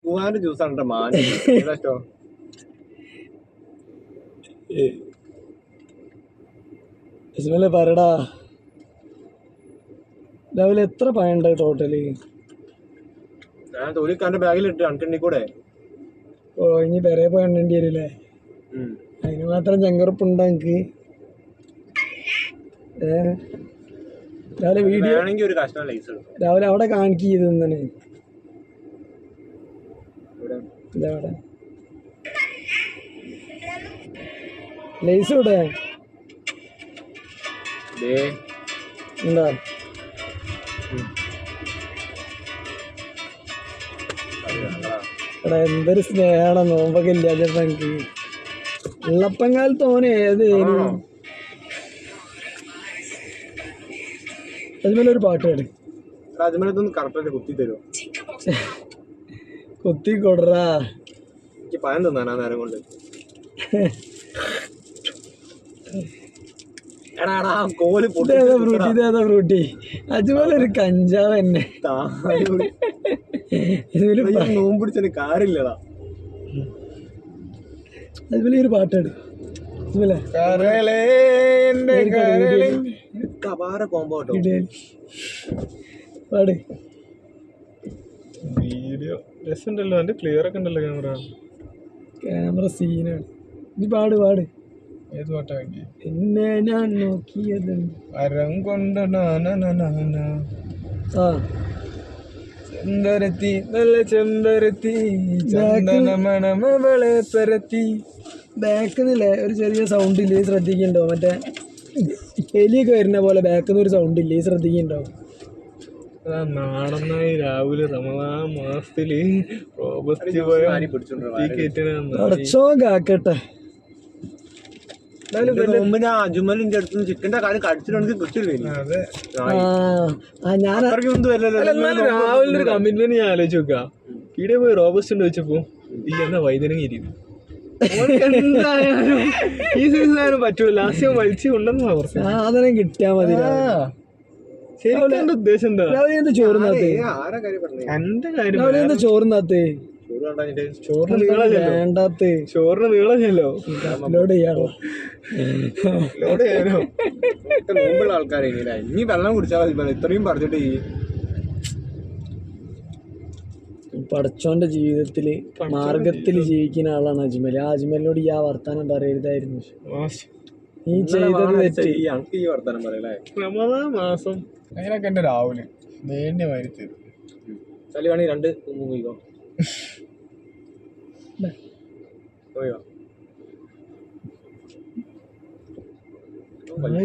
പൂവാന്റെ ജ്യൂസാണ് മാൻ ഇഷ്ടം. പറടാ രാവിലെ എത്ര പഴണ്ട് ടോട്ടല്? ഞാൻ തൊലിക്കാരന്റെ ബാഗിലിട്ട് അണക്കണ്ടി കൂടെ. ഓ ഇനി പെരേ പോയി എണ്ണേണ്ടി വരില്ലേ? അതിന് മാത്രം ചങ്കറപ്പുണ്ടോ എനിക്ക്? രാവിലെ വീഡിയോ ഒരു കഷ്ണം ലൈസ് രാവിലെ അവിടെ കാണിക്കുക തന്നെ ഇതവിടെ ലൈസ് ഇവിടെ എന്താ എടാ എന്തൊരു സ്നേഹമാണ് നോമ്പൊക്കെ ഇല്ലാതെ എനിക്ക്. ഉള്ളപ്പം കാലത്ത് ഓനെ ഏത് അതുപോലെ ഒരു പാട്ട് പാട്. കുത്തി തരുമോ? കുത്തി കൊടുറാ. എനിക്ക് പഴം തിന്നാനാ നേരം കൊണ്ട്. ഫ്രൂട്ടി അതുപോലെ ഒരു കഞ്ചാവ് തന്നെ നോമ്പ് പിടിച്ചതിന് കാര്യമില്ലടാ. അതുപോലെ ഒരു പാട്ടാണ് പാട്. വീഡിയോ രസമുണ്ടല്ലോ, അതിന്റെ ക്ലിയർ ഒക്കെ ഉണ്ടല്ലോ. ക്യാമറ സീനാണ്. നീ പാട് പാട്. ഏത് പാട്ടാ? എന്നെ ഞാൻ നോക്കിയത് അരം കൊണ്ട് ചെമ്പരത്തി നല്ല ചെമ്പരത്തി ചന്ദനമണമവളെ പരത്തി. ബാക്കിന്നില്ലേ ഒരു ചെറിയ സൗണ്ട് ഇല്ലേ ശ്രദ്ധിക്കണ്ടോ? മറ്റേ എലിയൊക്കെ വരുന്ന പോലെ ബാക്കിന്ന് ഒരു സൗണ്ട് ഇല്ലേ ശ്രദ്ധിക്കണ്ടോ? നാടനായി രാവിലെ റമദാൻ മാസത്തില് കാക്കട്ടെ. അജുമലിന്റെ അടുത്ത് ചിക്കന്റെ കാര്യം കടിച്ചിട്ടുണ്ടെങ്കിൽ രാവിലെ ഒരു കമ്മിറ്റ്മെന്റ് ഞാൻ ആലോചിച്ച് നോക്കാം. ഇവിടെ പോയി റോബസ്റ്റ് ഉണ്ട് വെച്ചപ്പോ ഇല്ല എന്നാ വൈദ്യുതി ഇരിക്കും. എന്തായാലും ഈ സീസൺ പറ്റൂല. ലാസ്റ്റ് വലിച്ചു കൊണ്ടെന്നാ സാധനം കിട്ടിയാ മതി. ഉദ്ദേശം എന്താ? എന്താ ചോറിനകത്ത് എന്റെ കാര്യം എന്താ ചോറിനകത്ത്? ചോറിന് വേണ്ടാത്ത ചോറിന് നീളല്ലോ. ലോഡ് ചെയ്യാണോ? നോമ്പുള്ള ആൾക്കാരെ ഇനി വെള്ളം കുടിച്ചാൽ മതി. ഇത്രയും പറഞ്ഞിട്ട് പടച്ചോന്റെ ജീവിതത്തില് മാർഗത്തില് ജീവിക്കുന്ന ആളാണ് അജ്മൽ. ആ അജ്മലിനോട് ഈ ആ വർത്താനം പറയരുതായിരുന്നു. നീ ചെയ്തത് തെറ്റ്. ഈ വർത്താനം പറയലേ മാസം അങ്ങനെയൊക്കെ എന്റെ രാവിലെ വേണ്ടി മരിച്ചു ചളിവാണി 2 പോയിക്കോ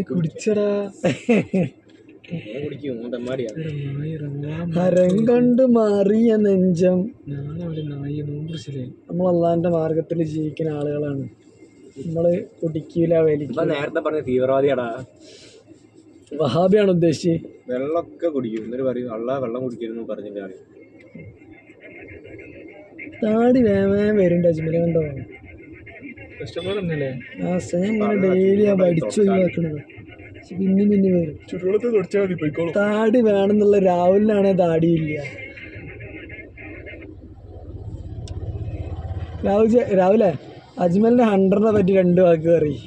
കുടിച്ചടാ. ഹരം കൊണ്ട് മാറിയ നെഞ്ചം. നമ്മൾ അള്ളാന്റെ മാർഗത്തിൽ ജീവിക്കുന്ന ആളുകളാണ്. നമ്മള് കുടിക്കൂല വലിക്കൂല. നേരത്തെ പറഞ്ഞ തീവ്രവാദിയാടാ. വഹാബിയാണ് ഉദ്ദേശിച്ചത്. വെള്ളമൊക്കെ കുടിക്കും. എന്നിട്ട് പറയും അള്ളാ വെള്ളം കുടിക്കരുതെന്ന് പറഞ്ഞിട്ട് താടി വേഗം വരുന്നുണ്ട് അജ്മലെ. കണ്ടോ ഞാൻ ഡെയിലി ഞാൻ പഠിച്ചു ഒഴിവാക്കണത്. പിന്നെ പിന്നെ വരും. ചുടുവെള്ളത്തിൽ കുടിച്ചാൽ മതി പോയിക്കോളും. താടി വേണമെന്നുള്ള രാഹുലിനാണെ താടിയില്ല. രാഹുലെ അജ്മലിന്റെ 100നെ പറ്റി 2 വാക്ക് പറയും.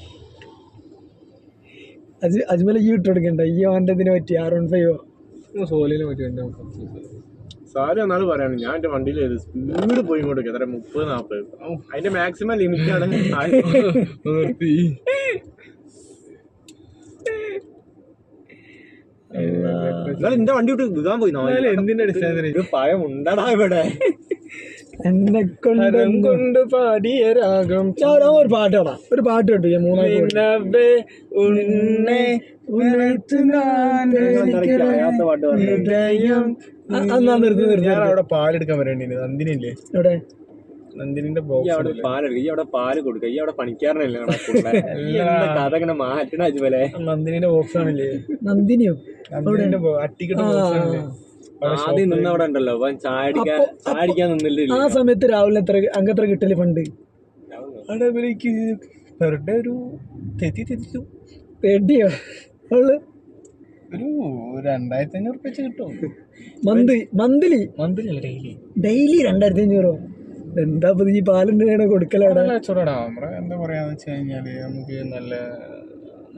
അജ്മൽ ഈ ഇട്ട് കൊടുക്കണ്ട. ഈ അവൻ്റെ ഇതിനെ പറ്റി R15 സോലിനെ പറ്റി സാരി എന്നാണ് പറയാണ്. ഞാൻ എന്റെ വണ്ടിയിൽ സ്പീഡ് പോയി ഇങ്ങോട്ട് എത്ര 30-40 അതിന്റെ മാക്സിമം ലിമിറ്റ് ആണ്. എന്റെ വണ്ടി വിട്ട് വിൽക്കാൻ പോയി. എന്തിന്റെ അടിസ്ഥാനത്തിൽ പഴം ഉണ്ടടാ ഇവിടെ. എന്നെ കൊണ്ട് പാടിയ രാഗം. ഒരു പാട്ടാടാ. ഒരു പാട്ട് കേട്ടു ഞാൻ 3 അവിടെ പാലെടുക്കാൻ വരേണ്ടി. നന്ദിനില്ലേ അവിടെ? നന്ദിനിന്റെ പാലെടുക്കുക. ഈ അവിടെ പാല് കൊടുക്കുക. ഈ അവിടെ പണിക്കാരനല്ലേ കഥ ഇങ്ങനെ മാറ്റണ അജ്മലെ. നന്ദിനിന്റെ ബോക്സ് ആണല്ലേ? നന്ദിനിയോ? അട്ടിക്കിട്ട ബോക്സ് ആണല്ലേ? ആദ്യം നിന്ന് അവിടെ ഉണ്ടല്ലോ ചായ അടിക്കാൻ നിന്നില്ല. ആ സമയത്ത് രാവിലെ എത്ര കിട്ടല് ഫണ്ട്? അവിടെ ഒരു പെടിയോ? ഒരു 2500 റുപ്യ കിട്ടും. Monthly daily 2500. എന്താ ഈ പാലിന്റെ കൊടുക്കലാണ്. എന്താ പറയാന്ന് വെച്ച് കഴിഞ്ഞാല് നമുക്ക് നല്ല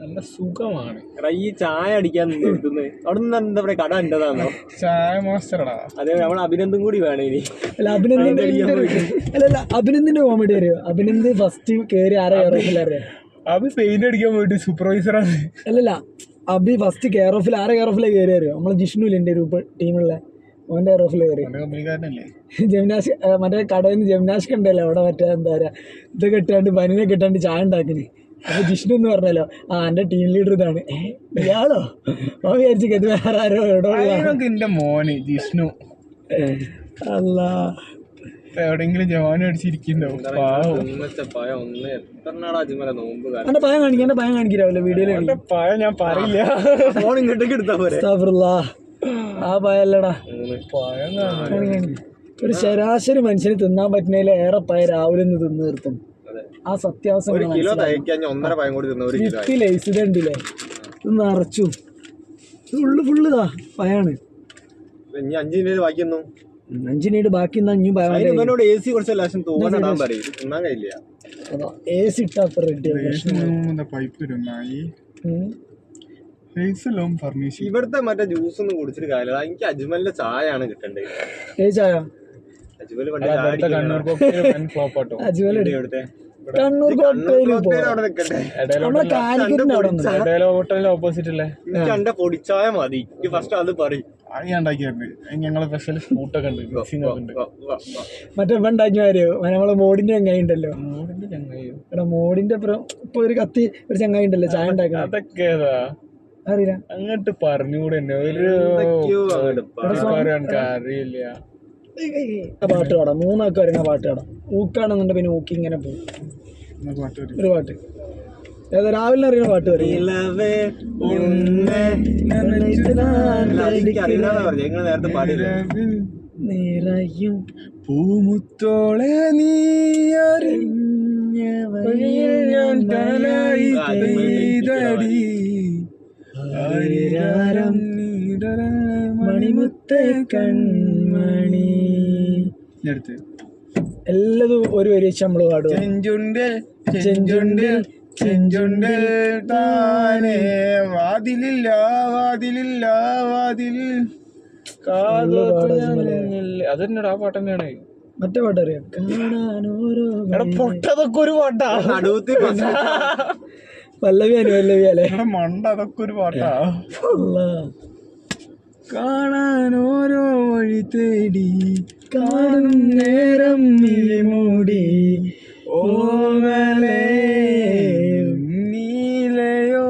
നല്ല സുഖമാണ്. ഈ ചായ അടിക്കാൻ നിർത്തുന്നത് അവിടെ നിന്ന് എന്താ പറയാ, കട എന്റേതാണോ? ചായ മാസ്റ്ററടാ. അതെ, നമ്മൾ അഭിനന്ദൻ കൂടി വേണം ഇനി. അഭിനന്ദിന്റെ കോമഡി അറിയോ? അഭിനന്ദ് ഫസ്റ്റ് കയറി ആരെ അറിയാം. അത് പെയിന്റ് അടിക്കാൻ പോയിട്ട് സൂപ്പർവൈസറാണ്. അല്ലല്ല, അഭി ഫസ്റ്റ് കെയർ ഓഫിൽ ആരെ കെയർ ഓഫിലെ കയറി അറിയോ? നമ്മളെ ജിഷ്ണുല്ലേ എൻ്റെ ഗ്രൂപ്പ് ടീമുള്ള ഓൻ്റെ കെയർ ഓഫിൽ കയറി. ജംനാഷ് മറ്റേ കടയിൽ നിന്ന് ജംനാഷ് കണ്ടല്ലോ അവിടെ, മറ്റേ എന്താ പറയാ ഇത് കെട്ടാണ്ട് ബനിനെ കെട്ടാണ്ട് ചായ ഉണ്ടാക്കിന്. അപ്പൊ ജിഷ്ണു എന്ന് പറഞ്ഞല്ലോ, എന്റെ ടീം ലീഡർ ഇതാണ്. ഇയാളോ? അവൻ വിചാരിച്ചു ഇത് വേറെ ആരോ എവിടെ എന്റെ മോന് ജിഷ്ണു. അല്ല എവിടെങ്കിലും ജവാനും അടിച്ചിരിക്കുന്നുണ്ടാവും. എന്റെ പയം കാണിക്കാം, എന്റെ പയം കാണിക്കാവല്ലോ വീഡിയോയില്. പയം ഞാൻ പറയില്ല, ഫോൺ ഇങ്ങോട്ടേക്ക് എടുത്താ പോരെ. ആ പയല്ലടാ, ഒരു ശരാശരി മനുഷ്യന് തിന്നാൻ പറ്റുന്നതിൽ ഏറെ പയ രാവിലെ നിന്ന് തിന്നു നിർത്തും. ആ സത്യാവസ്ഥ ലൈസിഡണ്ടില്ലേ ഇത് നിറച്ചു, ഉള്ളു ഫുള്ളുതാ പയാണ്. 5 മിനിറ്റ് ബാക്കിയൊന്നും 5 മിനിറ്റ് ബാക്കി AC ഇട്ടാ റെഡി. ഇവിടുത്തെ മറ്റേ ജ്യൂസ് ഒന്നും കുടിച്ചിട്ട് കാര്യമില്ല. എനിക്ക് അജ്മലിന്റെ ചായ ആണ് കിട്ടണ്ടേ. ചായ കണ്ണൂർ ഓപ്പോസിറ്റ് അല്ലേ? എനിക്ക് എന്റെ പൊടിച്ചായ മതി. ഫസ്റ്റ് അത് പറയും. ഞങ്ങളെ സ്പെഷ്യൽ സ്കൂട്ടൊക്കെ ഉണ്ട്. മറ്റേ ഉണ്ടാക്കിയ കാര്യോ നമ്മളെ മോഡിന്റെ ചങ്ങായി ഉണ്ടല്ലോ, എടാ മോഡിന്റെ ഇപ്പൊ ഒരു കത്തി ഒരു ചങ്ങായി ഉണ്ടല്ലോ ചായ ഉണ്ടാക്കാൻ. അതൊക്കെ അറിയില്ല, അങ്ങോട്ട് പറഞ്ഞുകൂടെ തന്നെ അറിയില്ല. പാട്ട് പാടാം, 3 ആൾക്ക് വരുന്ന പാട്ട് പാടാം. ഊക്കാണെന്നുണ്ട് പിന്നെ ഊക്കി ഇങ്ങനെ പോകും. ഒരു പാട്ട് ഏതാ രാവിലെ അറിയുന്ന പാട്ട് പറയും. നിറയും പൂമുത്തോളെ നീ മണിമുത്തേ കൺമണി എല്ലതും ഒരു വരി വെച്ച് നമ്മള് പാടും. ചെഞ്ചുണ്ടിൽ ചെഞ്ചുണ്ടിൽ താനേ വാതിലില്ല വാതിലില്ല വാതിലിൽ. അതെന്നോട് ആ പാട്ട് തന്നെയാണ്. മറ്റേ പാട്ട് അറിയാം, കാണാനോരോ പൊട്ടതൊക്കെ ഒരു പാട്ടാ. പല്ലവി അനുപല്ലവി അല്ലേ മണ്ട, അതൊക്കെ ഒരു പാട്ടാ. കാണാനോരോ വഴി തേടി കാണും നേരം മൂടി ഓമലേ നീലയോ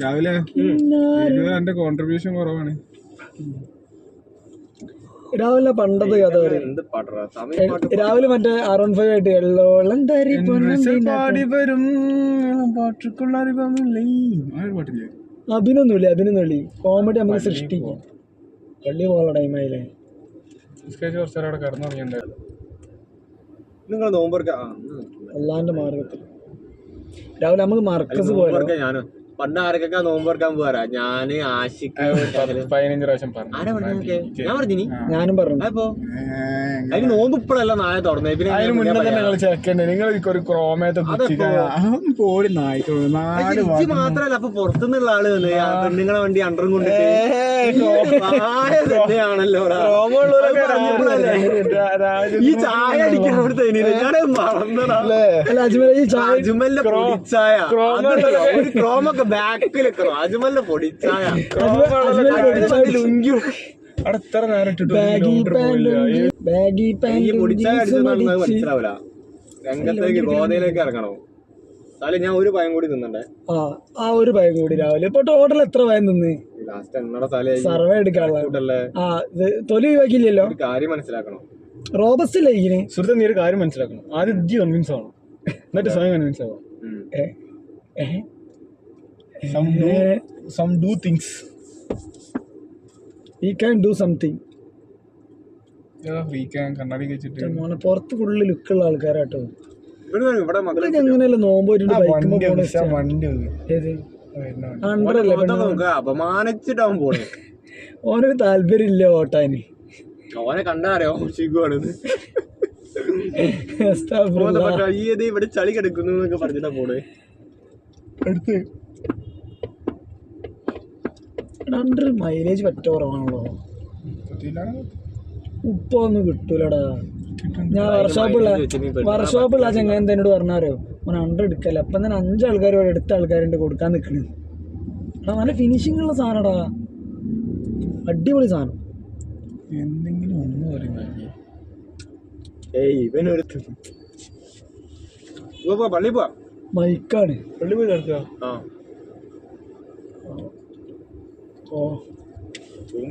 രാവിലെ എന്റെ കോൺട്രിബ്യൂഷൻ കുറവാണ്. രാവിലെ പണ്ടത്തെ കഥ പറയും. രാവിലെ മറ്റേ R15 ആയിട്ട് എള്ളോളം തരി പാടി വരും പാട്ടുക്കുള്ള അഭിനൊന്നുമില്ല. അഭിനൊന്നുമില്ല, കോമഡി നമുക്ക് സൃഷ്ടിക്കും. പള്ളി പോകാനുള്ള ടൈമായില്ലേ? അല്ലാണ്ട് മാർഗത്തിൽ രാവിലെ നമുക്ക് മർക്കസ് പോയാലോ? പണ്ട് ആരൊക്കെ നോമ്പെടുക്കാൻ പോരാ? ഞാന് ആഷിക്ക് 15 പ്രാവശ്യം പറഞ്ഞു. ഞാനും പറഞ്ഞു. അപ്പൊ അതിന് നോമ്പ് ഇപ്പഴല്ല നാളെ തുറന്നേ. മാത്രല്ല അപ്പൊ പുറത്തുനിന്നുള്ള ആള് പെണ്ണുങ്ങളെ വണ്ടി അണ്ടറും കൊണ്ട് ആണല്ലോ ഈ ചായ അടിക്കാൻ അവിടുത്തെ അജ്മലിന്റെ പൊടിച്ചായ ക്രോമൊക്കെ ബാക്കിലൊക്കെ അജ്മലിന്റെ പൊടിച്ചായ ലുങ്കിയും അടുത്ത നേരം മനസ്സിലാവില്ല. രംഗത്തേക്ക് ഗോതയിലേക്ക് ഇറങ്ങണോ? എന്നാലും ഞാൻ ഒരു പയം കൂടി തിന്നണ്ടേ? ആ ഒരു പയം കൂടി രാവിലെ. ഇപ്പൊ ടോട്ടൽ എത്ര പയം തിന്ന്? ലാസ്റ്റ് എന്നോട് തല സർവേ എടുക്കാനുള്ള തൊലി ഒഴിവാക്കില്ലല്ലോ. കാര്യം മനസ്സിലാക്കണം. റോബസ്റ്റ് ലൈക്കിന് സുഹൃത്ത്, നീ ഒരു കാര്യം മനസ്സിലാക്കണം. ആദ്യം ജി കൺവിൻസ് ആവണം, എന്നിട്ട് സ്വയം കൺവിൻസ് ആവാം. Some do things. We can do something. കണ്ണാടി വെച്ചിട്ട് പുറത്ത് ഫുള്ള് ലുക്കുള്ള ആൾക്കാരാട്ടോ. എങ്ങനെയല്ല നോമ്പ് അണ്ടറല്ലേ അപമാനിച്ചിട്ടാവും പോണേ. ഓനൊരു താല്പര്യമില്ല ഓട്ടാന്. ഓനെ കണ്ടാറിയോ ശിഖുവാണെന്ന്. ഇവിടെ ചളി കിടക്കുന്നു എന്നൊക്കെ പറഞ്ഞിട്ടാ പോണേ. അടുത്ത് അണ്ടർ മൈലേജ് പറ്റ കുറവാണല്ലോ. ഉപ്പൊന്നും കിട്ടൂലടാ. ഞാൻ വർക്ക്ഷോപ്പുള്ള ചെങ്ങാൻ എന്നോട് പറഞ്ഞാരോ ഓൻ അണ്ടർ എടുക്കല്ല. അപ്പം തന്നെ 5 ആൾക്കാർ എടുത്ത ആൾക്കാരുണ്ട് കൊടുക്കാൻ നിൽക്കണ്. എടാ നല്ല ഫിനിഷിംഗ് ഉള്ള സാധനടാ, അടിപൊളി സാധനം. എന്തെങ്കിലും ഒന്ന് പള്ളി പോവാ. ബൈക്കാണ് പള്ളി പോയി കിടക്കുക.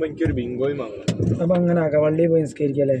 എനിക്കൊരു ബിങ്കോയും വാങ്ങണം. അപ്പൊ അങ്ങനെ ആക്കാം, പള്ളിയിൽ പോയി നിസ്കരിക്കല്ലേ.